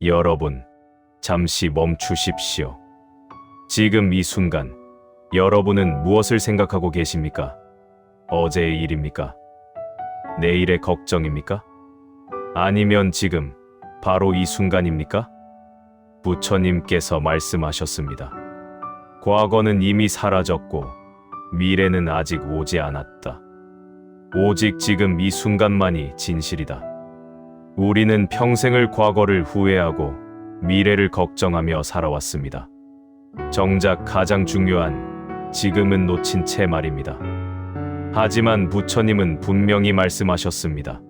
여러분, 잠시 멈추십시오. 지금 이 순간, 여러분은 무엇을 생각하고 계십니까? 어제의 일입니까? 내일의 걱정입니까? 아니면 지금, 바로 이 순간입니까? 부처님께서 말씀하셨습니다. 과거는 이미 사라졌고, 미래는 아직 오지 않았다. 오직 지금 이 순간만이 진실이다. 우리는 평생을 과거를 후회하고 미래를 걱정하며 살아왔습니다. 정작 가장 중요한 지금은 놓친 채 말입니다. 하지만 부처님은 분명히 말씀하셨습니다.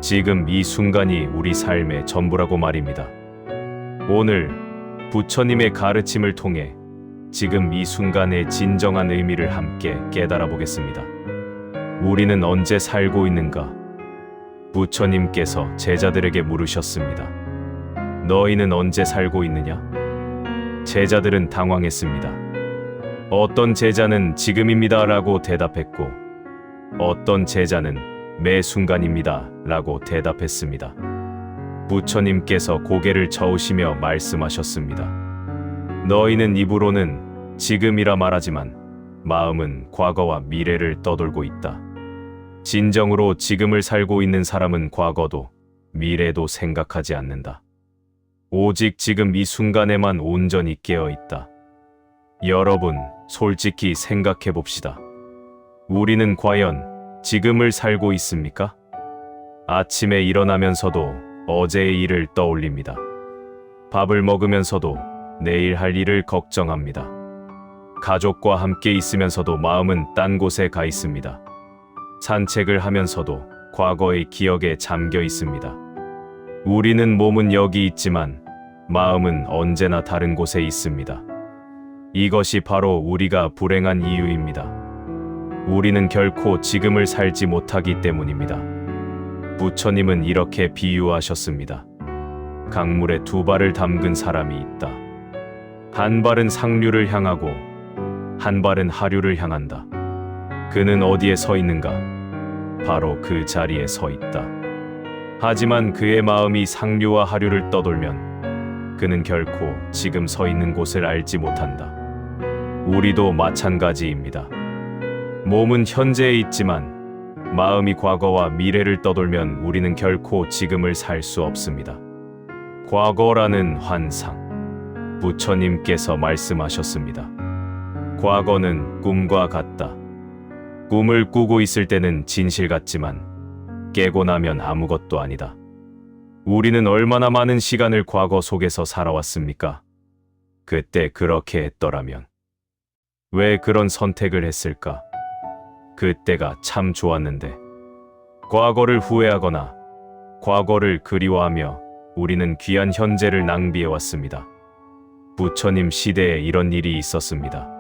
지금 이 순간이 우리 삶의 전부라고 말입니다. 오늘 부처님의 가르침을 통해 지금 이 순간의 진정한 의미를 함께 깨달아 보겠습니다. 우리는 언제 살고 있는가? 부처님께서 제자들에게 물으셨습니다. 너희는 언제 살고 있느냐? 제자들은 당황했습니다. 어떤 제자는 지금입니다 라고 대답했고, 어떤 제자는 매 순간입니다 라고 대답했습니다. 부처님께서 고개를 저으시며 말씀하셨습니다. 너희는 입으로는 지금이라 말하지만 마음은 과거와 미래를 떠돌고 있다. 진정으로 지금을 살고 있는 사람은 과거도 미래도 생각하지 않는다. 오직 지금 이 순간에만 온전히 깨어 있다. 여러분, 솔직히 생각해 봅시다. 우리는 과연 지금을 살고 있습니까? 아침에 일어나면서도 어제의 일을 떠올립니다. 밥을 먹으면서도 내일 할 일을 걱정합니다. 가족과 함께 있으면서도 마음은 딴 곳에 가 있습니다. 산책을 하면서도 과거의 기억에 잠겨 있습니다. 우리는 몸은 여기 있지만 마음은 언제나 다른 곳에 있습니다. 이것이 바로 우리가 불행한 이유입니다. 우리는 결코 지금을 살지 못하기 때문입니다. 부처님은 이렇게 비유하셨습니다. 강물에 두 발을 담근 사람이 있다. 한 발은 상류를 향하고 한 발은 하류를 향한다. 그는 어디에 서 있는가? 바로 그 자리에 서 있다. 하지만 그의 마음이 상류와 하류를 떠돌면 그는 결코 지금 서 있는 곳을 알지 못한다. 우리도 마찬가지입니다. 몸은 현재에 있지만 마음이 과거와 미래를 떠돌면 우리는 결코 지금을 살 수 없습니다. 과거라는 환상. 부처님께서 말씀하셨습니다. 과거는 꿈과 같다. 꿈을 꾸고 있을 때는 진실 같지만 깨고 나면 아무것도 아니다. 우리는 얼마나 많은 시간을 과거 속에서 살아왔습니까? 그때 그렇게 했더라면 왜 그런 선택을 했을까? 그때가 참 좋았는데. 과거를 후회하거나 과거를 그리워하며 우리는 귀한 현재를 낭비해왔습니다. 부처님 시대에 이런 일이 있었습니다.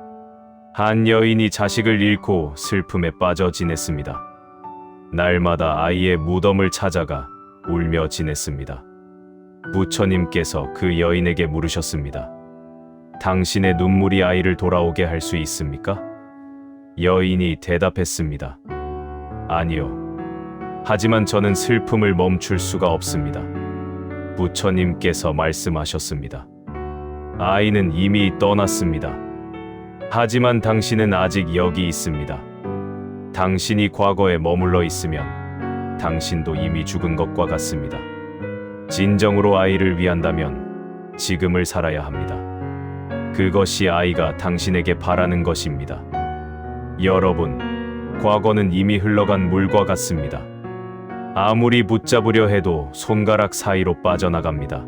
한 여인이 자식을 잃고 슬픔에 빠져 지냈습니다. 날마다 아이의 무덤을 찾아가 울며 지냈습니다. 부처님께서 그 여인에게 물으셨습니다. 당신의 눈물이 아이를 돌아오게 할 수 있습니까? 여인이 대답했습니다. 아니요. 하지만 저는 슬픔을 멈출 수가 없습니다. 부처님께서 말씀하셨습니다. 아이는 이미 떠났습니다. 하지만 당신은 아직 여기 있습니다. 당신이 과거에 머물러 있으면 당신도 이미 죽은 것과 같습니다. 진정으로 아이를 위한다면 지금을 살아야 합니다. 그것이 아이가 당신에게 바라는 것입니다. 여러분, 과거는 이미 흘러간 물과 같습니다. 아무리 붙잡으려 해도 손가락 사이로 빠져나갑니다.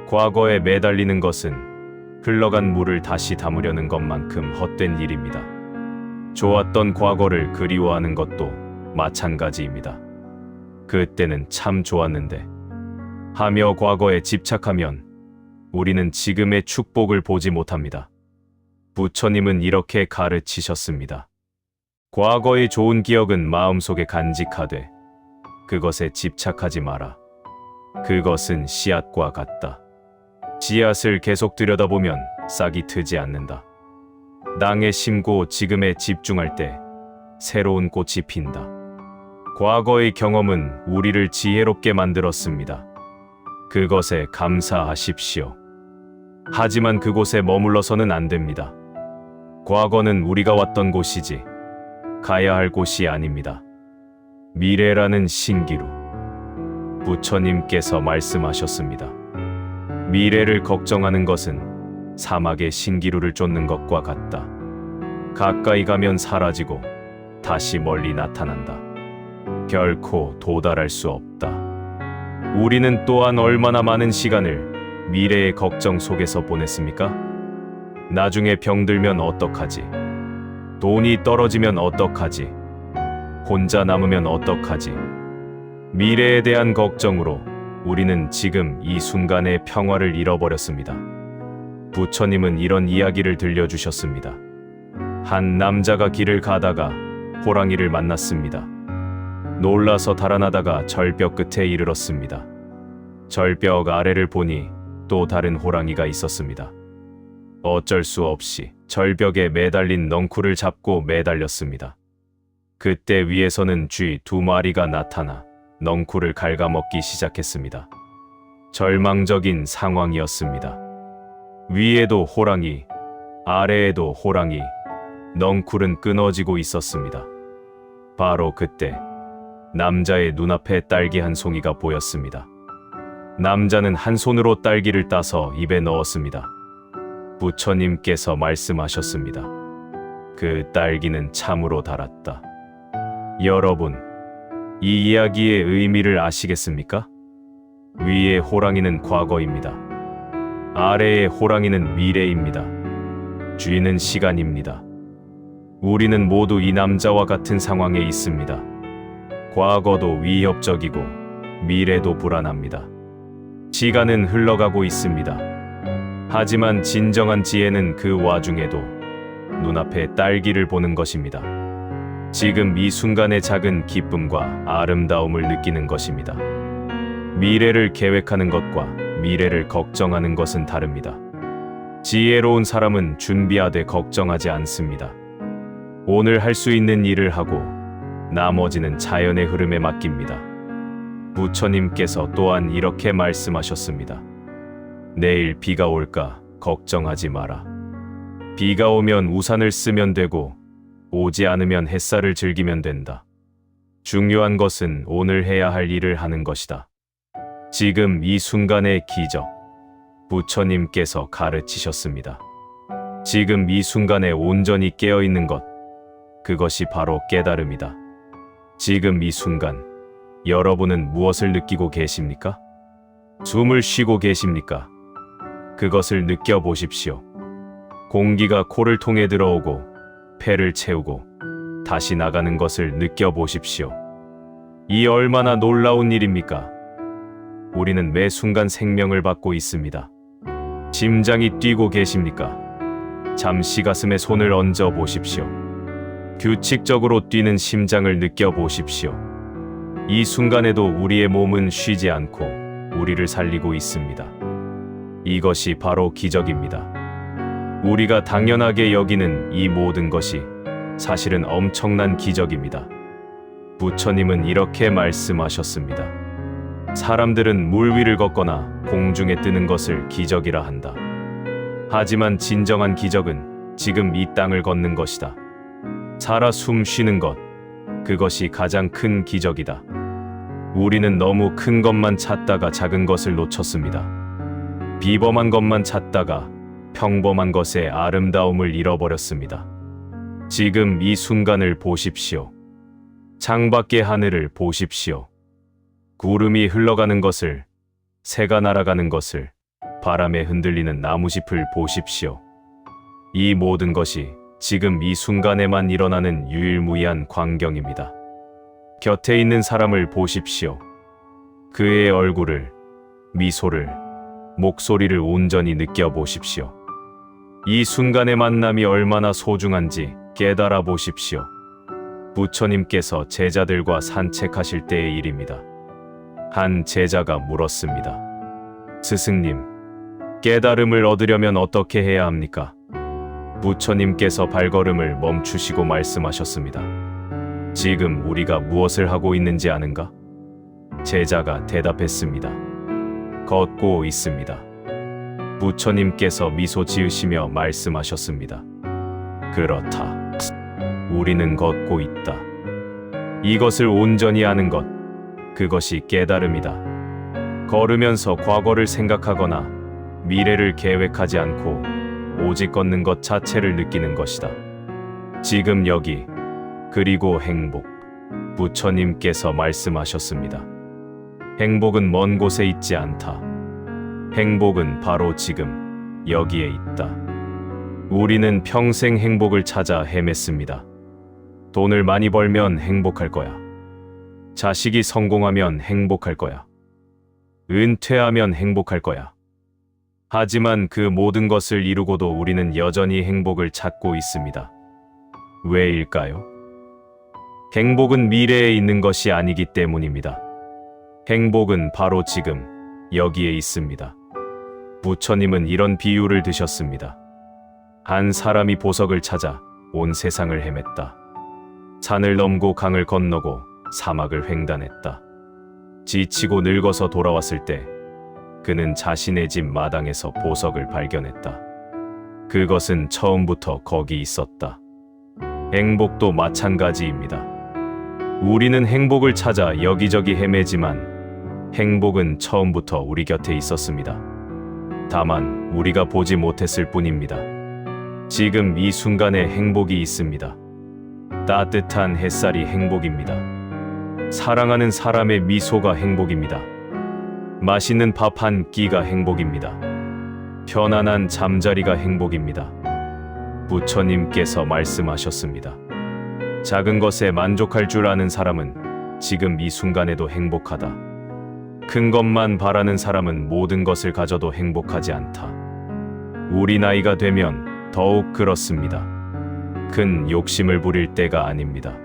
과거에 매달리는 것은 흘러간 물을 다시 담으려는 것만큼 헛된 일입니다. 좋았던 과거를 그리워하는 것도 마찬가지입니다. 그때는 참 좋았는데 하며 과거에 집착하면 우리는 지금의 축복을 보지 못합니다. 부처님은 이렇게 가르치셨습니다. 과거의 좋은 기억은 마음속에 간직하되 그것에 집착하지 마라. 그것은 씨앗과 같다. 씨앗을 계속 들여다보면 싹이 트지 않는다. 땅에 심고 지금에 집중할 때 새로운 꽃이 핀다. 과거의 경험은 우리를 지혜롭게 만들었습니다. 그것에 감사하십시오. 하지만 그곳에 머물러서는 안 됩니다. 과거는 우리가 왔던 곳이지 가야 할 곳이 아닙니다. 미래라는 신기루. 부처님께서 말씀하셨습니다. 미래를 걱정하는 것은 사막의 신기루를 쫓는 것과 같다. 가까이 가면 사라지고 다시 멀리 나타난다. 결코 도달할 수 없다. 우리는 또한 얼마나 많은 시간을 미래의 걱정 속에서 보냈습니까? 나중에 병들면 어떡하지? 돈이 떨어지면 어떡하지? 혼자 남으면 어떡하지? 미래에 대한 걱정으로 우리는 지금 이 순간의 평화를 잃어버렸습니다. 부처님은 이런 이야기를 들려주셨습니다. 한 남자가 길을 가다가 호랑이를 만났습니다. 놀라서 달아나다가 절벽 끝에 이르렀습니다. 절벽 아래를 보니 또 다른 호랑이가 있었습니다. 어쩔 수 없이 절벽에 매달린 넝쿨을 잡고 매달렸습니다. 그때 위에서는 쥐 2마리가 나타나 넝쿨을 갉아먹기 시작했습니다. 절망적인 상황이었습니다. 위에도 호랑이, 아래에도 호랑이, 넝쿨은 끊어지고 있었습니다. 바로 그때 남자의 눈앞에 딸기 한 송이가 보였습니다. 남자는 한 손으로 딸기를 따서 입에 넣었습니다. 부처님께서 말씀하셨습니다. 그 딸기는 참으로 달았다. 여러분, 이 이야기의 의미를 아시겠습니까? 위의 호랑이는 과거입니다. 아래의 호랑이는 미래입니다. 쥐는 시간입니다. 우리는 모두 이 남자와 같은 상황에 있습니다. 과거도 위협적이고 미래도 불안합니다. 시간은 흘러가고 있습니다. 하지만 진정한 지혜는 그 와중에도 눈앞에 딸기를 보는 것입니다. 지금 이 순간의 작은 기쁨과 아름다움을 느끼는 것입니다. 미래를 계획하는 것과 미래를 걱정하는 것은 다릅니다. 지혜로운 사람은 준비하되 걱정하지 않습니다. 오늘 할 수 있는 일을 하고 나머지는 자연의 흐름에 맡깁니다. 부처님께서 또한 이렇게 말씀하셨습니다. 내일 비가 올까 걱정하지 마라. 비가 오면 우산을 쓰면 되고 오지 않으면 햇살을 즐기면 된다. 중요한 것은 오늘 해야 할 일을 하는 것이다. 지금 이 순간의 기적, 부처님께서 가르치셨습니다. 지금 이 순간에 온전히 깨어있는 것, 그것이 바로 깨달음이다. 지금 이 순간, 여러분은 무엇을 느끼고 계십니까? 숨을 쉬고 계십니까? 그것을 느껴보십시오. 공기가 코를 통해 들어오고 폐를 채우고 다시 나가는 것을 느껴보십시오. 이 얼마나 놀라운 일입니까? 우리는 매 순간 생명을 받고 있습니다. 심장이 뛰고 계십니까? 잠시 가슴에 손을 얹어 보십시오. 규칙적으로 뛰는 심장을 느껴보십시오. 이 순간에도 우리의 몸은 쉬지 않고 우리를 살리고 있습니다. 이것이 바로 기적입니다. 우리가 당연하게 여기는 이 모든 것이 사실은 엄청난 기적입니다. 부처님은 이렇게 말씀하셨습니다. 사람들은 물 위를 걷거나 공중에 뜨는 것을 기적이라 한다. 하지만 진정한 기적은 지금 이 땅을 걷는 것이다. 살아 숨 쉬는 것, 그것이 가장 큰 기적이다. 우리는 너무 큰 것만 찾다가 작은 것을 놓쳤습니다. 비범한 것만 찾다가 평범한 것의 아름다움을 잃어버렸습니다. 지금 이 순간을 보십시오. 창밖의 하늘을 보십시오. 구름이 흘러가는 것을, 새가 날아가는 것을, 바람에 흔들리는 나무짚을 보십시오. 이 모든 것이 지금 이 순간에만 일어나는 유일무이한 광경입니다. 곁에 있는 사람을 보십시오. 그의 얼굴을, 미소를, 목소리를 온전히 느껴보십시오. 이 순간의 만남이 얼마나 소중한지 깨달아 보십시오. 부처님께서 제자들과 산책하실 때의 일입니다. 한 제자가 물었습니다. 스승님, 깨달음을 얻으려면 어떻게 해야 합니까? 부처님께서 발걸음을 멈추시고 말씀하셨습니다. 지금 우리가 무엇을 하고 있는지 아는가? 제자가 대답했습니다. 걷고 있습니다. 부처님께서 미소 지으시며 말씀하셨습니다. 그렇다. 우리는 걷고 있다. 이것을 온전히 아는 것, 그것이 깨달음이다. 걸으면서 과거를 생각하거나 미래를 계획하지 않고 오직 걷는 것 자체를 느끼는 것이다. 지금 여기, 그리고 행복. 부처님께서 말씀하셨습니다. 행복은 먼 곳에 있지 않다. 행복은 바로 지금, 여기에 있다. 우리는 평생 행복을 찾아 헤맸습니다. 돈을 많이 벌면 행복할 거야. 자식이 성공하면 행복할 거야. 은퇴하면 행복할 거야. 하지만 그 모든 것을 이루고도 우리는 여전히 행복을 찾고 있습니다. 왜일까요? 행복은 미래에 있는 것이 아니기 때문입니다. 행복은 바로 지금, 여기에 있습니다. 부처님은 이런 비유를 드셨습니다. 한 사람이 보석을 찾아 온 세상을 헤맸다. 산을 넘고 강을 건너고 사막을 횡단했다. 지치고 늙어서 돌아왔을 때 그는 자신의 집 마당에서 보석을 발견했다. 그것은 처음부터 거기 있었다. 행복도 마찬가지입니다. 우리는 행복을 찾아 여기저기 헤매지만 행복은 처음부터 우리 곁에 있었습니다. 다만 우리가 보지 못했을 뿐입니다. 지금 이 순간에 행복이 있습니다. 따뜻한 햇살이 행복입니다. 사랑하는 사람의 미소가 행복입니다. 맛있는 밥 한 끼가 행복입니다. 편안한 잠자리가 행복입니다. 부처님께서 말씀하셨습니다. 작은 것에 만족할 줄 아는 사람은 지금 이 순간에도 행복하다. 큰 것만 바라는 사람은 모든 것을 가져도 행복하지 않다. 우리 나이가 되면 더욱 그렇습니다. 큰 욕심을 부릴 때가 아닙니다.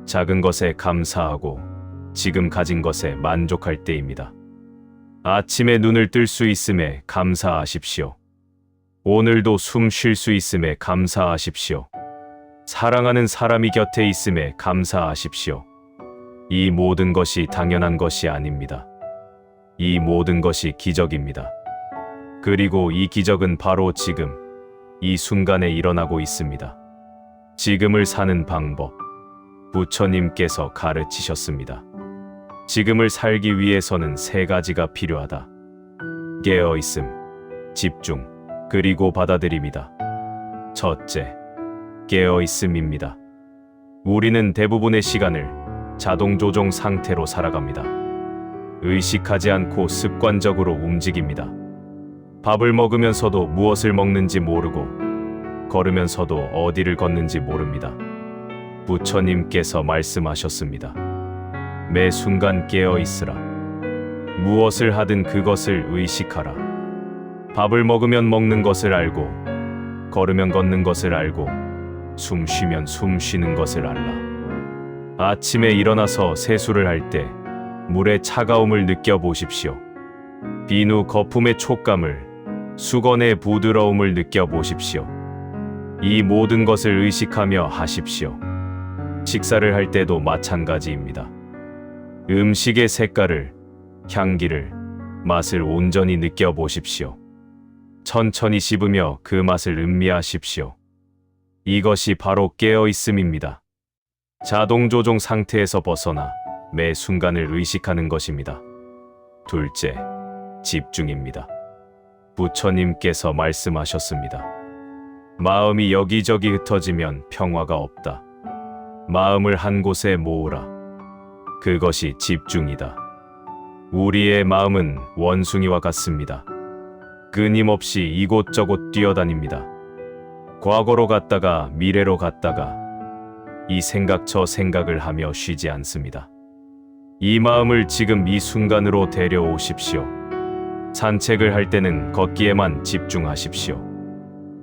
작은 것에 감사하고 지금 가진 것에 만족할 때입니다. 아침에 눈을 뜰 수 있음에 감사하십시오. 오늘도 숨 쉴 수 있음에 감사하십시오. 사랑하는 사람이 곁에 있음에 감사하십시오. 이 모든 것이 당연한 것이 아닙니다. 이 모든 것이 기적입니다. 그리고 이 기적은 바로 지금, 이 순간에 일어나고 있습니다. 지금을 사는 방법, 부처님께서 가르치셨습니다. 지금을 살기 위해서는 세 가지가 필요하다. 깨어있음, 집중, 그리고 받아들임이다. 첫째, 깨어있음입니다. 우리는 대부분의 시간을 자동 조종 상태로 살아갑니다. 의식하지 않고 습관적으로 움직입니다. 밥을 먹으면서도 무엇을 먹는지 모르고 걸으면서도 어디를 걷는지 모릅니다. 부처님께서 말씀하셨습니다. 매 순간 깨어 있으라. 무엇을 하든 그것을 의식하라. 밥을 먹으면 먹는 것을 알고, 걸으면 걷는 것을 알고, 숨 쉬면 숨 쉬는 것을 알라. 아침에 일어나서 세수를 할 때 물의 차가움을 느껴보십시오. 비누 거품의 촉감을, 수건의 부드러움을 느껴보십시오. 이 모든 것을 의식하며 하십시오. 식사를 할 때도 마찬가지입니다. 음식의 색깔을, 향기를, 맛을 온전히 느껴보십시오. 천천히 씹으며 그 맛을 음미하십시오. 이것이 바로 깨어있음입니다. 자동 조종 상태에서 벗어나 매 순간을 의식하는 것입니다. 둘째, 집중입니다. 부처님께서 말씀하셨습니다. 마음이 여기저기 흩어지면 평화가 없다. 마음을 한 곳에 모으라. 그것이 집중이다. 우리의 마음은 원숭이와 같습니다. 끊임없이 이곳저곳 뛰어다닙니다. 과거로 갔다가 미래로 갔다가 이 생각 저 생각을 하며 쉬지 않습니다. 이 마음을 지금 이 순간으로 데려오십시오. 산책을 할 때는 걷기에만 집중하십시오.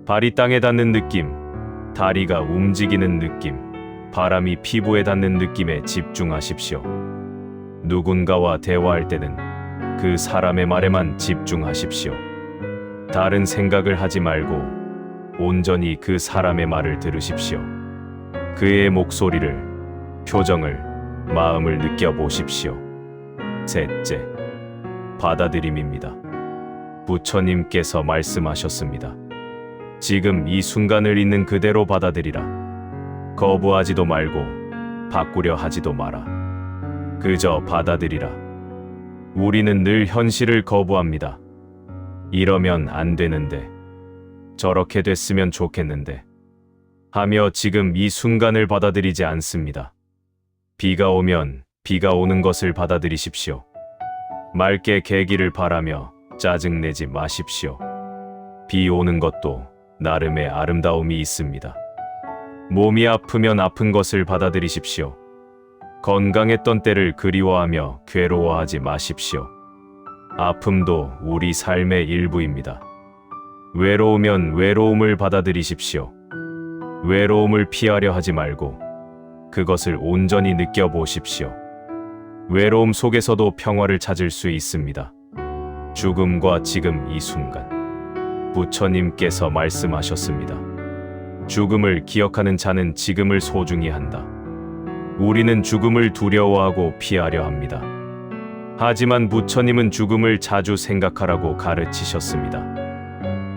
발이 땅에 닿는 느낌, 다리가 움직이는 느낌, 바람이 피부에 닿는 느낌에 집중하십시오. 누군가와 대화할 때는 그 사람의 말에만 집중하십시오. 다른 생각을 하지 말고 온전히 그 사람의 말을 들으십시오. 그의 목소리를, 표정을, 마음을 느껴보십시오. 셋째, 받아들임입니다. 부처님께서 말씀하셨습니다. 지금 이 순간을 있는 그대로 받아들이라. 거부하지도 말고 바꾸려 하지도 마라. 그저 받아들이라. 우리는 늘 현실을 거부합니다. 이러면 안 되는데, 저렇게 됐으면 좋겠는데 하며 지금 이 순간을 받아들이지 않습니다. 비가 오면 비가 오는 것을 받아들이십시오. 맑게 개기를 바라며 짜증내지 마십시오. 비 오는 것도 나름의 아름다움이 있습니다. 몸이 아프면 아픈 것을 받아들이십시오. 건강했던 때를 그리워하며 괴로워하지 마십시오. 아픔도 우리 삶의 일부입니다. 외로우면 외로움을 받아들이십시오. 외로움을 피하려 하지 말고 그것을 온전히 느껴보십시오. 외로움 속에서도 평화를 찾을 수 있습니다. 죽음과 지금 이 순간. 부처님께서 말씀하셨습니다. 죽음을 기억하는 자는 지금을 소중히 한다. 우리는 죽음을 두려워하고 피하려 합니다. 하지만 부처님은 죽음을 자주 생각하라고 가르치셨습니다.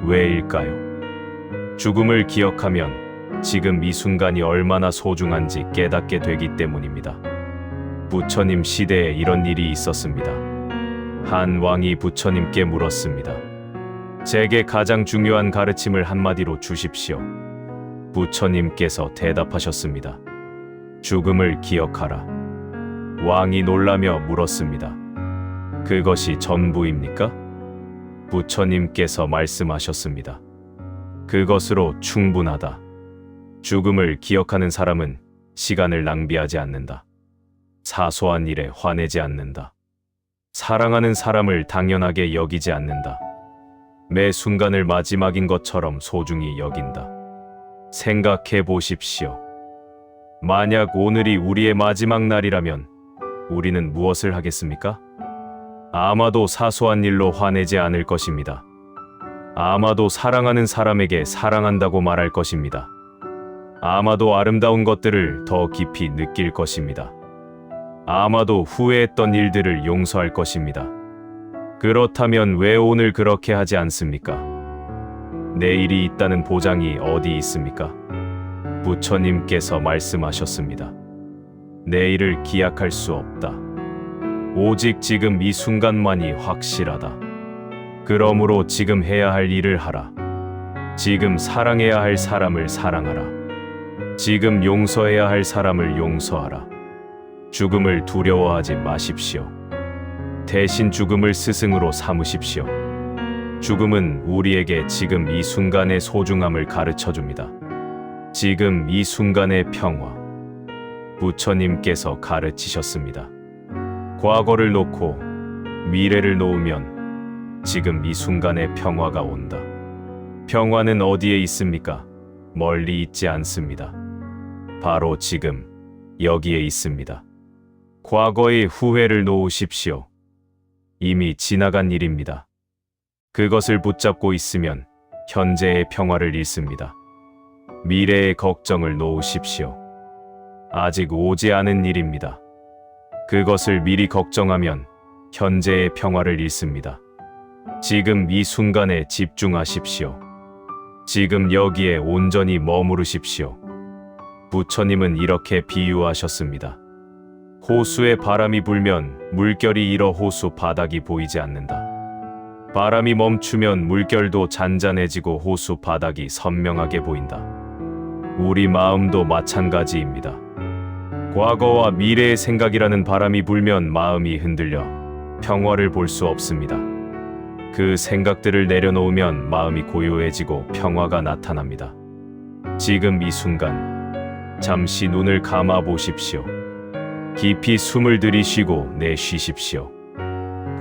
왜일까요? 죽음을 기억하면 지금 이 순간이 얼마나 소중한지 깨닫게 되기 때문입니다. 부처님 시대에 이런 일이 있었습니다. 한 왕이 부처님께 물었습니다. 제게 가장 중요한 가르침을 한마디로 주십시오. 부처님께서 대답하셨습니다. 죽음을 기억하라. 왕이 놀라며 물었습니다. 그것이 전부입니까? 부처님께서 말씀하셨습니다. 그것으로 충분하다. 죽음을 기억하는 사람은 시간을 낭비하지 않는다. 사소한 일에 화내지 않는다. 사랑하는 사람을 당연하게 여기지 않는다. 매 순간을 마지막인 것처럼 소중히 여긴다. 생각해 보십시오. 만약 오늘이 우리의 마지막 날이라면 우리는 무엇을 하겠습니까? 아마도 사소한 일로 화내지 않을 것입니다. 아마도 사랑하는 사람에게 사랑한다고 말할 것입니다. 아마도 아름다운 것들을 더 깊이 느낄 것입니다. 아마도 후회했던 일들을 용서할 것입니다. 그렇다면 왜 오늘 그렇게 하지 않습니까? 내일이 있다는 보장이 어디 있습니까? 부처님께서 말씀하셨습니다. 내일을 기약할 수 없다. 오직 지금 이 순간만이 확실하다. 그러므로 지금 해야 할 일을 하라. 지금 사랑해야 할 사람을 사랑하라. 지금 용서해야 할 사람을 용서하라. 죽음을 두려워하지 마십시오. 대신 죽음을 스승으로 삼으십시오. 죽음은 우리에게 지금 이 순간의 소중함을 가르쳐 줍니다. 지금 이 순간의 평화. 부처님께서 가르치셨습니다. 과거를 놓고 미래를 놓으면 지금 이 순간의 평화가 온다. 평화는 어디에 있습니까? 멀리 있지 않습니다. 바로 지금 여기에 있습니다. 과거의 후회를 놓으십시오. 이미 지나간 일입니다. 그것을 붙잡고 있으면 현재의 평화를 잃습니다. 미래의 걱정을 놓으십시오. 아직 오지 않은 일입니다. 그것을 미리 걱정하면 현재의 평화를 잃습니다. 지금 이 순간에 집중하십시오. 지금 여기에 온전히 머무르십시오. 부처님은 이렇게 비유하셨습니다. 호수에 바람이 불면 물결이 일어 호수 바닥이 보이지 않는다. 바람이 멈추면 물결도 잔잔해지고 호수 바닥이 선명하게 보인다. 우리 마음도 마찬가지입니다. 과거와 미래의 생각이라는 바람이 불면 마음이 흔들려 평화를 볼 수 없습니다. 그 생각들을 내려놓으면 마음이 고요해지고 평화가 나타납니다. 지금 이 순간 잠시 눈을 감아 보십시오. 깊이 숨을 들이쉬고 내쉬십시오.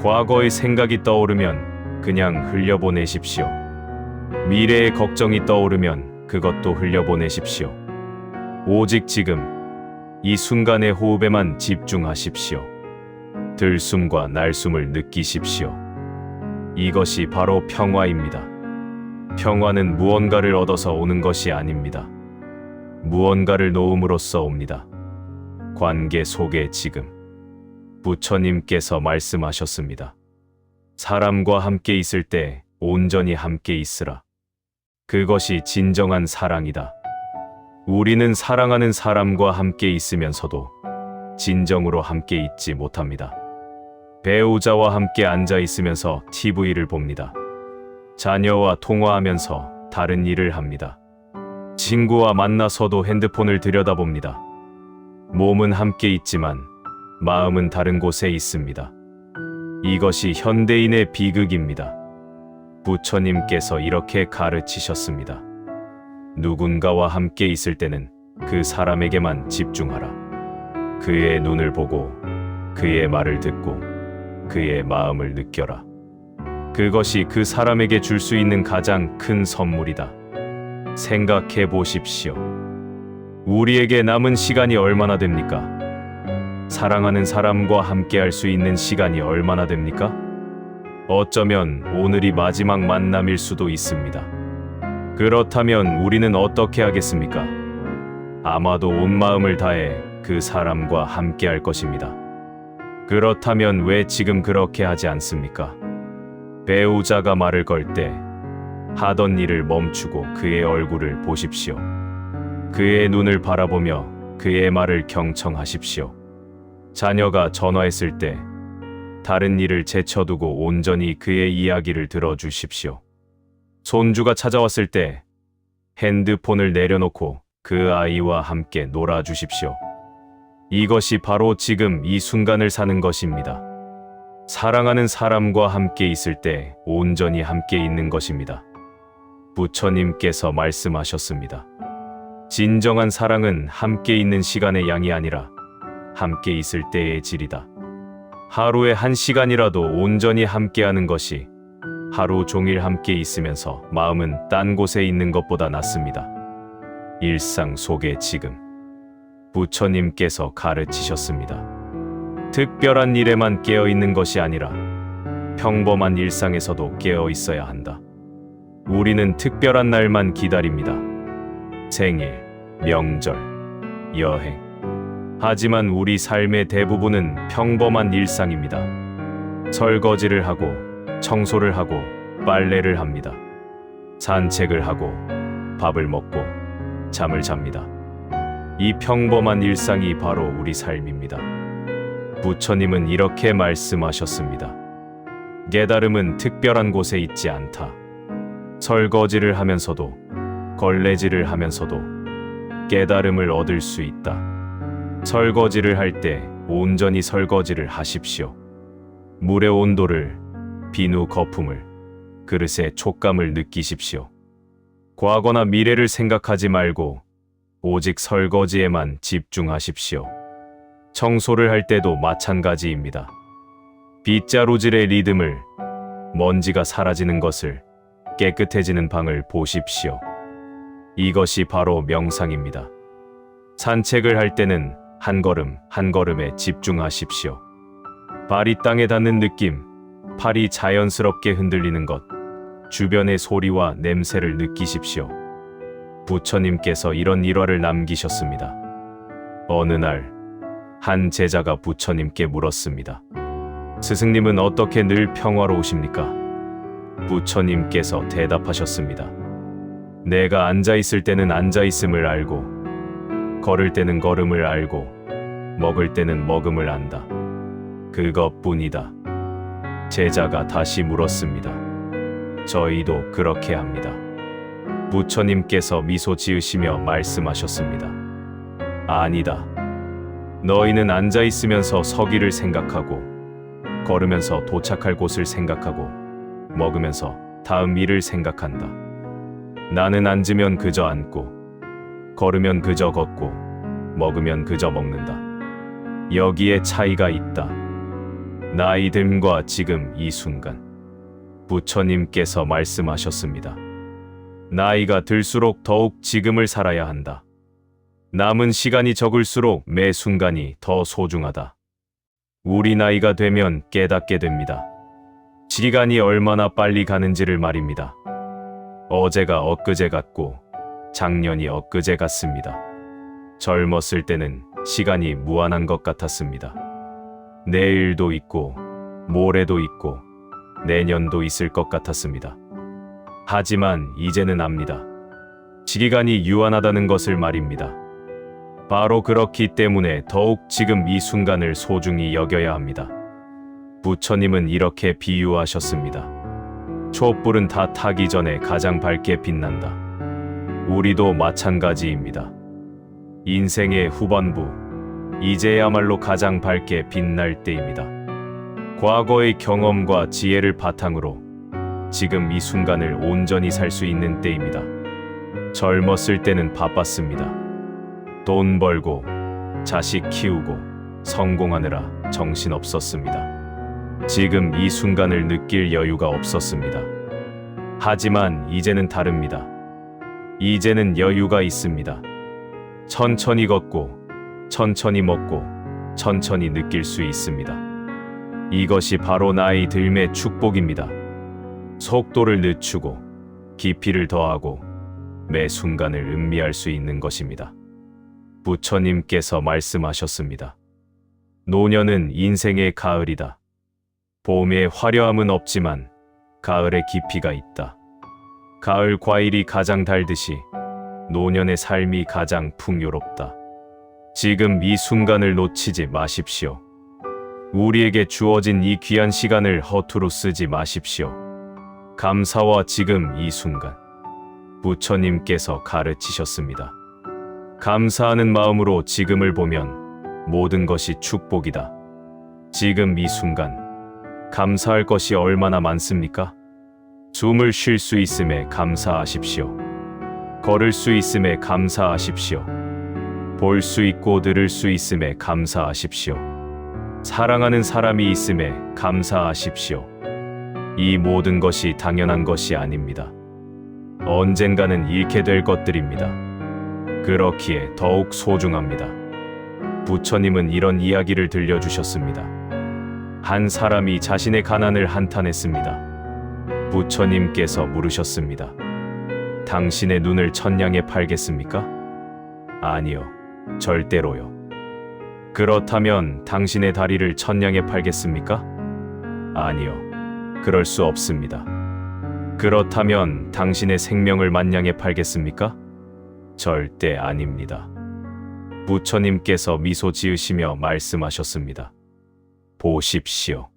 과거의 생각이 떠오르면 그냥 흘려보내십시오. 미래의 걱정이 떠오르면 그것도 흘려보내십시오. 오직 지금 이 순간의 호흡에만 집중하십시오. 들숨과 날숨을 느끼십시오. 이것이 바로 평화입니다. 평화는 무언가를 얻어서 오는 것이 아닙니다. 무언가를 놓음으로써 옵니다. 관계 속에 지금. 부처님께서 말씀하셨습니다. 사람과 함께 있을 때 온전히 함께 있으라. 그것이 진정한 사랑이다. 우리는 사랑하는 사람과 함께 있으면서도 진정으로 함께 있지 못합니다. 배우자와 함께 앉아 있으면서 TV를 봅니다. 자녀와 통화하면서 다른 일을 합니다. 친구와 만나서도 핸드폰을 들여다봅니다. 몸은 함께 있지만 마음은 다른 곳에 있습니다. 이것이 현대인의 비극입니다. 부처님께서 이렇게 가르치셨습니다. 누군가와 함께 있을 때는 그 사람에게만 집중하라. 그의 눈을 보고 그의 말을 듣고 그의 마음을 느껴라. 그것이 그 사람에게 줄 수 있는 가장 큰 선물이다. 생각해 보십시오. 우리에게 남은 시간이 얼마나 됩니까? 사랑하는 사람과 함께 할 수 있는 시간이 얼마나 됩니까? 어쩌면 오늘이 마지막 만남일 수도 있습니다. 그렇다면 우리는 어떻게 하겠습니까? 아마도 온 마음을 다해 그 사람과 함께 할 것입니다. 그렇다면 왜 지금 그렇게 하지 않습니까? 배우자가 말을 걸 때 하던 일을 멈추고 그의 얼굴을 보십시오. 그의 눈을 바라보며 그의 말을 경청하십시오. 자녀가 전화했을 때 다른 일을 제쳐두고 온전히 그의 이야기를 들어주십시오. 손주가 찾아왔을 때 핸드폰을 내려놓고 그 아이와 함께 놀아주십시오. 이것이 바로 지금 이 순간을 사는 것입니다. 사랑하는 사람과 함께 있을 때 온전히 함께 있는 것입니다. 부처님께서 말씀하셨습니다. 진정한 사랑은 함께 있는 시간의 양이 아니라 함께 있을 때의 질이다. 하루에 1시간이라도 온전히 함께하는 것이 하루 종일 함께 있으면서 마음은 딴 곳에 있는 것보다 낫습니다. 일상 속에 지금 부처님께서 가르치셨습니다. 특별한 일에만 깨어 있는 것이 아니라 평범한 일상에서도 깨어 있어야 한다. 우리는 특별한 날만 기다립니다. 생일, 명절, 여행. 하지만 우리 삶의 대부분은 평범한 일상입니다. 설거지를 하고, 청소를 하고, 빨래를 합니다. 산책을 하고, 밥을 먹고, 잠을 잡니다. 이 평범한 일상이 바로 우리 삶입니다. 부처님은 이렇게 말씀하셨습니다. 깨달음은 특별한 곳에 있지 않다. 설거지를 하면서도, 걸레질을 하면서도 깨달음을 얻을 수 있다. 설거지를 할 때 온전히 설거지를 하십시오. 물의 온도를, 비누 거품을, 그릇의 촉감을 느끼십시오. 과거나 미래를 생각하지 말고 오직 설거지에만 집중하십시오. 청소를 할 때도 마찬가지입니다. 빗자루질의 리듬을, 먼지가 사라지는 것을, 깨끗해지는 방을 보십시오. 이것이 바로 명상입니다. 산책을 할 때는 한 걸음 한 걸음에 집중하십시오. 발이 땅에 닿는 느낌, 팔이 자연스럽게 흔들리는 것, 주변의 소리와 냄새를 느끼십시오. 부처님께서 이런 일화를 남기셨습니다. 어느 날, 한 제자가 부처님께 물었습니다. 스승님은 어떻게 늘 평화로우십니까? 부처님께서 대답하셨습니다. 내가 앉아있을 때는 앉아있음을 알고, 걸을 때는 걸음을 알고, 먹을 때는 먹음을 안다. 그것뿐이다. 제자가 다시 물었습니다. 저희도 그렇게 합니다. 부처님께서 미소 지으시며 말씀하셨습니다. 아니다. 너희는 앉아있으면서 서기를 생각하고, 걸으면서 도착할 곳을 생각하고, 먹으면서 다음 일을 생각한다. 나는 앉으면 그저 앉고, 걸으면 그저 걷고, 먹으면 그저 먹는다. 여기에 차이가 있다. 나이 듦과 지금 이 순간. 부처님께서 말씀하셨습니다. 나이가 들수록 더욱 지금을 살아야 한다. 남은 시간이 적을수록 매 순간이 더 소중하다. 우리 나이가 되면 깨닫게 됩니다. 시간이 얼마나 빨리 가는지를 말입니다. 어제가 엊그제 같고 작년이 엊그제 같습니다. 젊었을 때는 시간이 무한한 것 같았습니다. 내일도 있고 모레도 있고 내년도 있을 것 같았습니다. 하지만 이제는 압니다. 시기간이 유한하다는 것을 말입니다. 바로 그렇기 때문에 더욱 지금 이 순간을 소중히 여겨야 합니다. 부처님은 이렇게 비유하셨습니다. 촛불은 다 타기 전에 가장 밝게 빛난다. 우리도 마찬가지입니다. 인생의 후반부, 이제야말로 가장 밝게 빛날 때입니다. 과거의 경험과 지혜를 바탕으로 지금 이 순간을 온전히 살 수 있는 때입니다. 젊었을 때는 바빴습니다. 돈 벌고, 자식 키우고, 성공하느라 정신없었습니다. 지금 이 순간을 느낄 여유가 없었습니다. 하지만 이제는 다릅니다. 이제는 여유가 있습니다. 천천히 걷고, 천천히 먹고, 천천히 느낄 수 있습니다. 이것이 바로 나이 들매 축복입니다. 속도를 늦추고, 깊이를 더하고, 매 순간을 음미할 수 있는 것입니다. 부처님께서 말씀하셨습니다. 노년은 인생의 가을이다. 봄의 화려함은 없지만 가을의 깊이가 있다. 가을 과일이 가장 달듯이 노년의 삶이 가장 풍요롭다. 지금 이 순간을 놓치지 마십시오. 우리에게 주어진 이 귀한 시간을 허투루 쓰지 마십시오. 감사와 지금 이 순간, 부처님께서 가르치셨습니다. 감사하는 마음으로 지금을 보면 모든 것이 축복이다. 지금 이 순간, 감사할 것이 얼마나 많습니까? 숨을 쉴 수 있음에 감사하십시오. 걸을 수 있음에 감사하십시오. 볼 수 있고 들을 수 있음에 감사하십시오. 사랑하는 사람이 있음에 감사하십시오. 이 모든 것이 당연한 것이 아닙니다. 언젠가는 잃게 될 것들입니다. 그렇기에 더욱 소중합니다. 부처님은 이런 이야기를 들려주셨습니다. 한 사람이 자신의 가난을 한탄했습니다. 부처님께서 물으셨습니다. 당신의 눈을 천냥에 팔겠습니까? 아니요, 절대로요. 그렇다면 당신의 다리를 천냥에 팔겠습니까? 아니요, 그럴 수 없습니다. 그렇다면 당신의 생명을 만냥에 팔겠습니까? 절대 아닙니다. 부처님께서 미소 지으시며 말씀하셨습니다. 보십시오.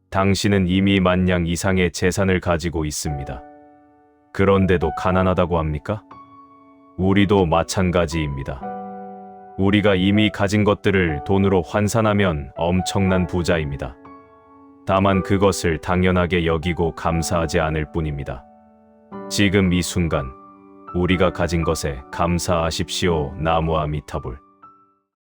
당신은 이미 만냥 이상의 재산을 가지고 있습니다. 그런데도 가난하다고 합니까? 우리도 마찬가지입니다. 우리가 이미 가진 것들을 돈으로 환산하면 엄청난 부자입니다. 다만 그것을 당연하게 여기고 감사하지 않을 뿐입니다. 지금 이 순간, 우리가 가진 것에 감사하십시오. 나무 아미타불.